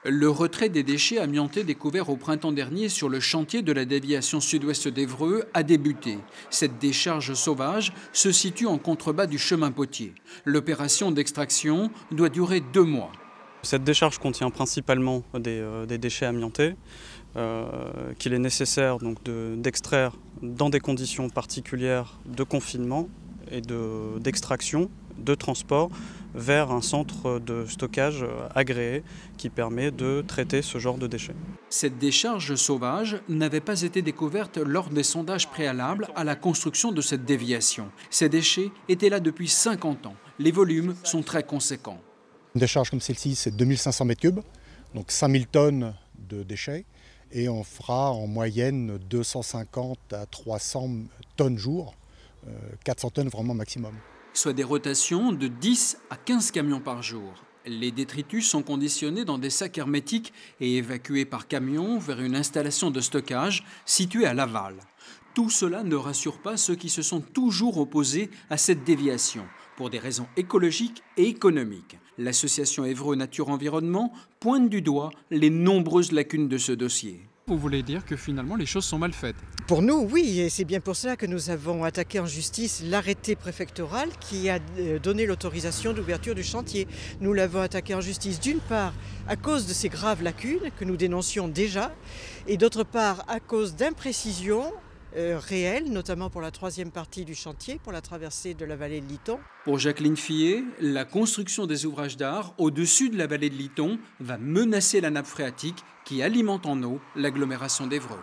Le retrait des déchets amiantés découverts au printemps dernier sur le chantier de la déviation sud-ouest d'Évreux a débuté. Cette décharge sauvage se situe en contrebas du chemin Potier. L'opération d'extraction doit durer 2 mois. Cette décharge contient principalement des déchets amiantés qu'il est nécessaire d'extraire dans des conditions particulières de confinement et d'extraction, de transport vers un centre de stockage agréé qui permet de traiter ce genre de déchets. Cette décharge sauvage n'avait pas été découverte lors des sondages préalables à la construction de cette déviation. Ces déchets étaient là depuis 50 ans. Les volumes sont très conséquents. Une décharge comme celle-ci, c'est 2500 m3, donc 5000 tonnes de déchets. Et on fera en moyenne 250 à 300 tonnes jour, 400 tonnes vraiment maximum. Soit des rotations de 10 à 15 camions par jour. Les détritus sont conditionnés dans des sacs hermétiques et évacués par camion vers une installation de stockage située à Laval. Tout cela ne rassure pas ceux qui se sont toujours opposés à cette déviation, pour des raisons écologiques et économiques. L'association Évreux Nature Environnement pointe du doigt les nombreuses lacunes de ce dossier. Vous voulez dire que finalement les choses sont mal faites? Pour nous, oui, et c'est bien pour cela que nous avons attaqué en justice l'arrêté préfectoral qui a donné l'autorisation d'ouverture du chantier. Nous l'avons attaqué en justice d'une part à cause de ces graves lacunes que nous dénoncions déjà, et d'autre part à cause d'imprécisions réelles, notamment pour la 3e partie du chantier, pour la traversée de la vallée de Litton. Pour Jacqueline Fillet, la construction des ouvrages d'art au-dessus de la vallée de Litton va menacer la nappe phréatique qui alimente en eau l'agglomération d'Évreux.